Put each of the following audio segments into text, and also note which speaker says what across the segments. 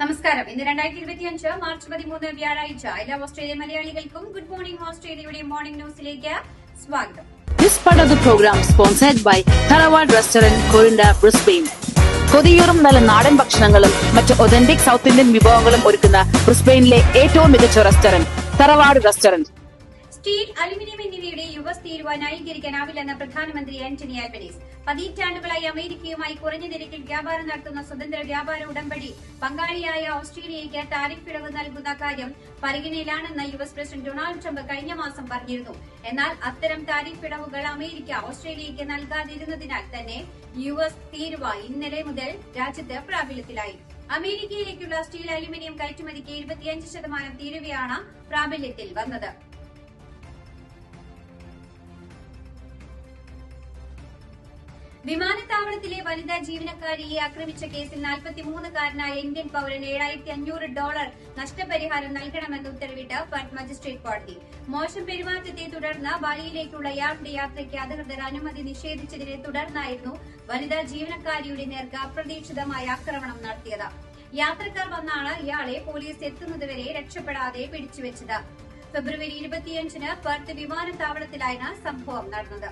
Speaker 1: നമസ്കാരം. ഇന്ന് 2025 മാർച്ച് 13 വ്യാഴാഴ്ച. എല്ലാ ഓസ്ട്രേലിയൻ മലയാളികൾക്കും ഗുഡ് മോർണിംഗ് ഓസ്ട്രേലിയയുടെ മോർണിംഗ് ന്യൂസിലേക്ക് സ്വാഗതം.
Speaker 2: This part of the program sponsored by Tharawad Restaurant, Corinda, Brisbane. കൊതിയൂറും നല്ല നാടൻ ഭക്ഷണങ്ങളും മറ്റ് ഒതന്റിക് സൗത്ത് ഇന്ത്യൻ വിഭവങ്ങളും ഒരുക്കുന്ന ബ്രിസ്ബെയിനിലെ ഏറ്റവും മികച്ച റെസ്റ്റോറന്റ് തറവാട് റെസ്റ്റോറന്റ്.
Speaker 1: സ്റ്റീൽ, അലുമിനിയം എന്നിവയുടെ യുഎസ് തീരുവ ന്യായീകരിക്കാനാവില്ലെന്ന് പ്രധാനമന്ത്രി ആന്റണി ആൽബനീസ്. പതിറ്റാണ്ടുകളായി അമേരിക്കയുമായി കുറഞ്ഞ നിരക്കിൽ വ്യാപാരം നടത്തുന്ന സ്വതന്ത്ര വ്യാപാര ഉടമ്പടി പങ്കാളിയായ ഓസ്ട്രേലിയയ്ക്ക് താരിഫ് ഇളവ് നൽകുന്ന കാര്യം പരിഗണനയിലാണെന്ന് യുഎസ് പ്രസിഡന്റ് ഡൊണാൾഡ് ട്രംപ് കഴിഞ്ഞ മാസം പറഞ്ഞിരുന്നു. എന്നാൽ അത്തരം താരിഫ് ഇളവുകൾ അമേരിക്ക ഓസ്ട്രേലിയയ്ക്ക് നൽകാതിരുന്നതിനാൽ തന്നെ യുഎസ് തീരുവ ഇന്നലെ മുതൽ രാജ്യത്ത് പ്രാബല്യത്തിലായി. അമേരിക്കയിലേക്കുള്ള സ്റ്റീൽ, അലുമിനിയം കയറ്റുമതിക്ക് 25% തീരുവയാണ് പ്രാബല്യത്തിൽ വന്നത്. വിമാനത്താവളത്തിലെ വനിതാ ജീവനക്കാരിയെ ആക്രമിച്ച കേസിൽ 43-കാരനായ ഇന്ത്യൻ പൌരന് $7,500 നഷ്ടപരിഹാരം നൽകണമെന്ന് ഉത്തരവിട്ട് പെർത്ത് മജിസ്ട്രേറ്റ് കോടതി. മോശം പെരുമാറ്റത്തെ തുടർന്ന് ബാലിയിലേക്കുള്ള ഇയാളുടെ യാത്രയ്ക്ക് അധികൃതർ അനുമതി നിഷേധിച്ചതിനെ തുടർന്നായിരുന്നു വനിതാ ജീവനക്കാരിയുടെ നേർക്ക് അപ്രതീക്ഷിതമായ ആക്രമണം നടത്തിയത്. യാത്രക്കാർ വന്നാണ് ഇയാളെ പോലീസ് എത്തുന്നതുവരെ രക്ഷപ്പെടാതെ പിടിച്ചുവെച്ചത്. ഫെബ്രുവരി 25-ന് പെർത്ത് വിമാനത്താവളത്തിലാണ് സംഭവം നടന്നത്.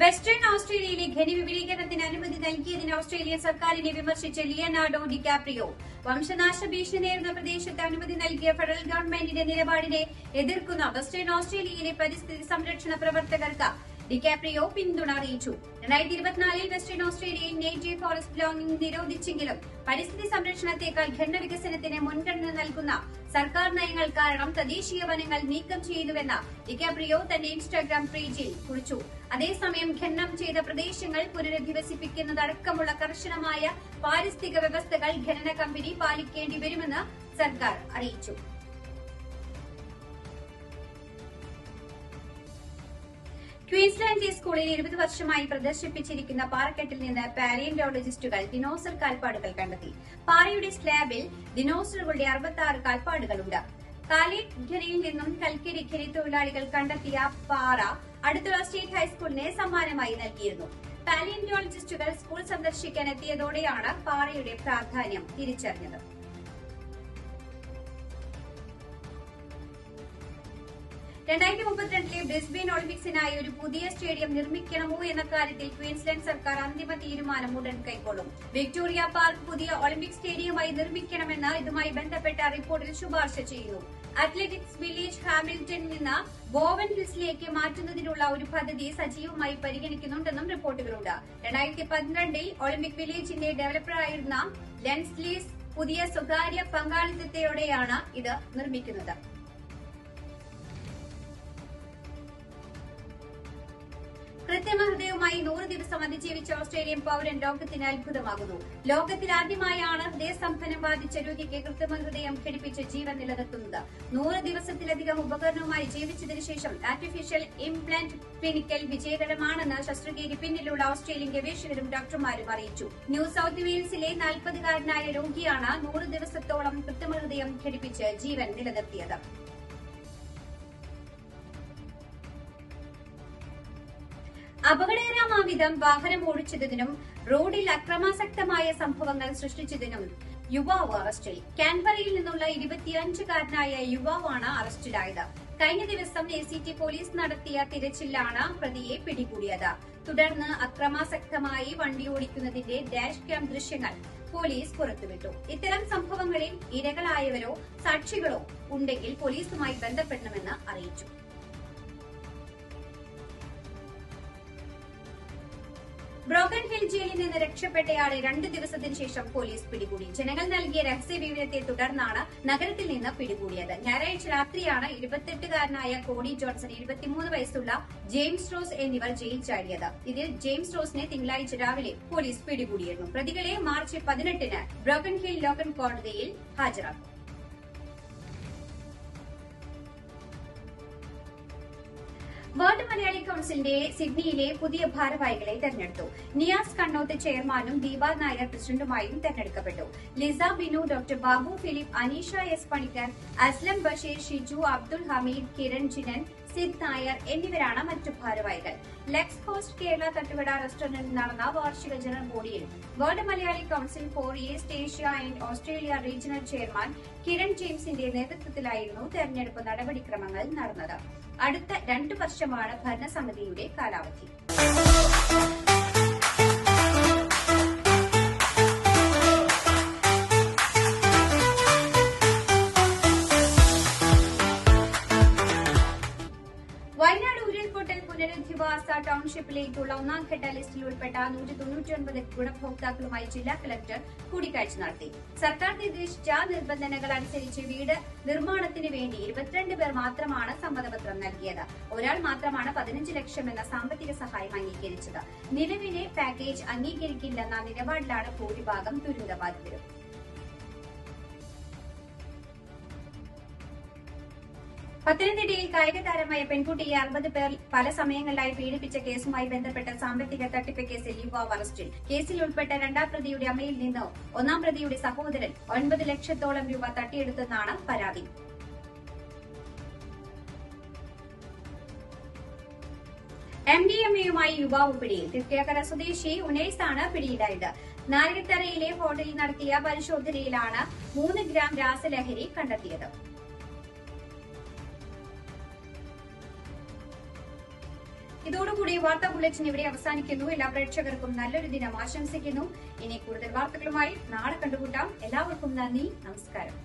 Speaker 1: വെസ്റ്റേൺ ഓസ്ട്രേലിയയിലെ ഖനി വിപുലീകരണത്തിന് അനുമതി നൽകിയതിന് ഓസ്ട്രേലിയൻ സർക്കാരിനെ വിമർശിച്ച് ലിയനാർഡോ ഡികാപ്രിയോ. വംശനാശ ഭീഷണി നേരിടുന്ന പ്രദേശത്ത് അനുമതി നൽകിയ ഫെഡറൽ ഗവൺമെന്റിന്റെ നിലപാടിനെ എതിർക്കുന്ന വെസ്റ്റേൺ ഓസ്ട്രേലിയയിലെ പരിസ്ഥിതി സംരക്ഷണ പ്രവർത്തകർക്ക് ഡികാപ്രിയോ പിന്തുണ അറിയിച്ചു. 2024-ൽ വെസ്റ്റേൺ ഓസ്ട്രേലിയയിൽ നേറ്റീവ് ഫോറസ്റ്റ് ലോഗിംഗ് നിരോധിച്ചെങ്കിലും പരിസ്ഥിതി സംരക്ഷണത്തേക്കാൾ ഖനന വികസനത്തിന് മുൻഗണന നൽകുന്ന സർക്കാർ നയങ്ങൾ കാരണം തദ്ദേശീയ വനങ്ങൾ നീക്കം ചെയ്തുവെന്ന് ഡികാപ്രിയോ തന്റെ ഇൻസ്റ്റാഗ്രാം പേജിൽ കുറിച്ചു. അതേസമയം ഖനനം ചെയ്ത പ്രദേശങ്ങൾ പുനരധിവസിപ്പിക്കുന്നതടക്കമുള്ള കർശനമായ പാരിസ്ഥിതിക വ്യവസ്ഥകൾ ഖനന കമ്പനി പാലിക്കേണ്ടി വരുമെന്ന് സർക്കാർ അറിയിച്ചു. ക്വീൻസ്ലാൻഡിലെ സ്കൂളിൽ 20 വർഷമായി പ്രദർശിപ്പിച്ചിരിക്കുന്ന പാറക്കെട്ടിൽ നിന്ന് പാലിയോന്റോളജിസ്റ്റുകൾ ദിനോസർ കാൽപ്പാടുകൾ കണ്ടെത്തി. പാറയുടെ സ്ലാബിൽ ദിനോസറുകളുടെ 66 കാൽപ്പാടുകളുണ്ട്. കാലേറ്റ് ഖനിയിൽ നിന്നും കൽക്കരി ഖനി തൊഴിലാളികൾ കണ്ടെത്തിയ പാറ അടുത്തുള്ള സ്റ്റേറ്റ് ഹൈസ്കൂളിന് സമ്മാനമായി നൽകിയിരുന്നു. പാലിയോന്റോളജിസ്റ്റുകൾ സ്കൂൾ സന്ദർശിക്കാൻ എത്തിയതോടെയാണ് പാറയുടെ പ്രാധാന്യം തിരിച്ചറിഞ്ഞത്. ബ്രിസ്ബെയിൻ ഒളിമ്പിക്സിനായി ഒരു പുതിയ സ്റ്റേഡിയം നിർമ്മിക്കണമോ എന്ന കാര്യത്തിൽ ക്വീൻസ്ലാൻഡ് സർക്കാർ അന്തിമ തീരുമാനം ഉടൻ കൈക്കൊള്ളും. വിക്ടോറിയ പാർക്ക് പുതിയ ഒളിമ്പിക് സ്റ്റേഡിയമായി നിർമ്മിക്കണമെന്ന് ഇതുമായി ബന്ധപ്പെട്ട റിപ്പോർട്ടിൽ ശുപാർശ ചെയ്യുന്നു. അത്ലറ്റിക്സ് വില്ലേജ് ഹാമിൽട്ടണിൽ നിന്ന് ബോവൻ ഹിൽസിലേക്ക് മാറ്റുന്നതിനുള്ള ഒരു പദ്ധതി സജീവമായി പരിഗണിക്കുന്നുണ്ടെന്നും റിപ്പോർട്ടുകളുണ്ട്. 2012-ൽ ഒളിമ്പിക് വില്ലേജിന്റെ ഡെവലപ്പറായിരുന്ന ലെൻസ്ലീസ് പുതിയ സ്വകാര്യ പങ്കാളിത്തത്തോടെയാണ് ഇത് നിർമ്മിക്കുന്നത്. കൃത്രിമഹൃദയവുമായി 100 ദിവസം അതിജീവിച്ച ഓസ്ട്രേലിയൻ പൌരൻ ലോകത്തിന് അത്ഭുതമാകുന്നു. ലോകത്തിൽ ആദ്യമായാണ് ഹൃദയസ്തംഭനം ബാധിച്ച രോഗിക്ക് കൃത്രിമഹൃദയം ഘടിപ്പിച്ച് ജീവൻ നിലനിർത്തുന്നത്. 100 ദിവസത്തിലധികം ഉപകരണവുമായി ജീവിച്ചതിനു ശേഷം ആർട്ടിഫിഷ്യൽ ഇംപ്ലാന്റ് ക്ലിനിക്കൽ വിജയകരമാണെന്ന് ശസ്ത്രക്രിയയ്ക്ക് പിന്നിലുള്ള ഓസ്ട്രേലിയൻ ഗവേഷകരും ഡോക്ടർമാരും അറിയിച്ചു. ന്യൂ സൌത്ത് വെയിൽസിലെ 40-കാരനായ രോഗിയാണ് 100 ദിവസത്തോളം കൃത്രിമഹൃദയം ഘടിപ്പിച്ച് ജീവൻ നിലനിർത്തിയത്. അപകടകരമാവിധം വാഹനം ഓടിച്ചതിനും റോഡിൽ അക്രമാസക്തമായ സംഭവങ്ങൾ സൃഷ്ടിച്ചതിനും യുവാവ് അറസ്റ്റിൽ. കാൻബറയിൽ നിന്നുള്ള 25-കാരനായ യുവാവാണ് അറസ്റ്റിലായത്. കഴിഞ്ഞ ദിവസം ACT പോലീസ് നടത്തിയ തിരച്ചിലാണ് പ്രതിയെ പിടികൂടിയത്. തുടർന്ന് അക്രമാസക്തമായി വണ്ടി ഓടിക്കുന്നതിന്റെ ഡാഷ് ക്യാം ദൃശ്യങ്ങൾ പോലീസ് പുറത്തുവിട്ടു. ഇത്തരം സംഭവങ്ങളിൽ ഇരകളായവരോ സാക്ഷികളോ ഉണ്ടെങ്കിൽ പോലീസുമായി ബന്ധപ്പെടണമെന്ന് അറിയിച്ചു. ബ്രോക്കൺ ഹിൽ ജയിലിൽ നിന്ന് രക്ഷപ്പെട്ടയാളെ 2 ദിവസത്തിന് ശേഷം പോലീസ് പിടികൂടി. ജനങ്ങൾ നൽകിയ രഹസ്യ വിവരത്തെ തുടർന്നാണ് നഗരത്തിൽ നിന്ന് പിടികൂടിയത്. ഞായറാഴ്ച രാത്രിയാണ് 28-കാരനായ കോഡി ജോൺസൺ, 23 വയസ്സുള്ള ജെയിംസ് റോസ് എന്നിവർ ജയിൽ ചാടിയത്. ഇതിൽ ജെയിംസ് റോസിനെ തിങ്കളാഴ്ച രാവിലെ പോലീസ് പിടികൂടിയിരുന്നു. പ്രതികളെ മാർച്ച് 18-ന് ബ്രോക്കൺ ഹിൽ ലോക്കൽ കോടതിയിൽ ഹാജരാക്കും. വേൾഡ് മലയാളി കൌൺസിലിന്റെ സിഡ്നിയിലെ പുതിയ ഭാരവാഹികളെ തെരഞ്ഞെടുത്തു. നിയാസ് കണ്ണോത്ത് ചെയർമാനും ദീപ നായർ പ്രസിഡന്റുമായും തെരഞ്ഞെടുക്കപ്പെട്ടു. Lisa Binu, doctor Babu Philip, Aneesha S Panicker, Aslam Basheer, Shiju, Abdul Hameed, Kiran Jinan, Sid Nair എന്നിവരാണ് മറ്റു ഭാരവാഹികൾ. ലെക്സ് കോസ്റ്റ് കേരള തട്ടുകട റെസ്റ്റോറന്റിൽ നടന്ന വാർഷിക ജനറൽ ബോഡിയിൽ world Malayali council for East Asia and Australia regional chairman Kiran ജെയിംസിന്റെ നേതൃത്വത്തിലായിരുന്നു തെരഞ്ഞെടുപ്പ് നടപടിക്രമങ്ങൾ നടന്നത്. അടുത്ത 2 വർഷമാണ് ഭരണസമിതിയുടെ കാലാവധി. വയനാട് ഉരുൾപൊട്ടൽ പുനരധിവാസ ടൌൺഷിപ്പിലേക്കുള്ള 1ാംഘട്ട ലിസ്റ്റിൽ ഉൾപ്പെട്ട 199 ഗുണഭോക്താക്കളുമായി ജില്ലാ കളക്ടർ കൂടിക്കാഴ്ച നടത്തി. സർക്കാർ നിർദ്ദേശിച്ച നിബന്ധനകൾ അനുസരിച്ച് വീട് നിർമ്മാണത്തിന് വേണ്ടി 22 പേർ മാത്രമാണ് സമ്മതപത്രം നൽകിയത്. ഒരാൾ മാത്രമാണ് 15 ലക്ഷം എന്ന സാമ്പത്തിക സഹായം അംഗീകരിച്ചത്. നിലവിലെ പാക്കേജ് അംഗീകരിക്കില്ലെന്ന നിലപാടിലാണ് ഭൂരിഭാഗം ദുരന്തബാധിതരും. പത്തനംതിട്ടയിൽ കായിക താരമായ പെൺകുട്ടിയെ 60 പേർ പല സമയങ്ങളിലായി പീഡിപ്പിച്ച കേസുമായി ബന്ധപ്പെട്ട സാമ്പത്തിക തട്ടിപ്പ് കേസിൽ യുവാവ് അറസ്റ്റിൽ. കേസിൽ ഉൾപ്പെട്ട 2ാം പ്രതിയുടെ അമ്മയിൽ നിന്ന് 1ാം പ്രതിയുടെ സഹോദരൻ 9 ലക്ഷത്തോളം രൂപ തട്ടിയെടുത്തെന്നാണ് പരാതി. MDMAയുമായി യുവാവ് പിടിയിൽ. തൃക്കാക്കര സ്വദേശി ഉനൈസാണ് പിടിയിലായത്. നാരകത്തറയിലെ ഹോട്ടലിൽ നടത്തിയ പരിശോധനയിലാണ് 3 ഗ്രാം രാസലഹരി കണ്ടെത്തിയത്. ഇതോടുകൂടി വാർത്താ ബുള്ളറ്റിൻ ഇവിടെ അവസാനിക്കുന്നു. എല്ലാ പ്രേക്ഷകർക്കും നല്ലൊരു ദിനം ആശംസിക്കുന്നു. ഇനി കൂടുതൽ വാർത്തകളുമായി നാളെ കണ്ടുമുട്ടാം. എല്ലാവർക്കും നന്ദി, നമസ്കാരം.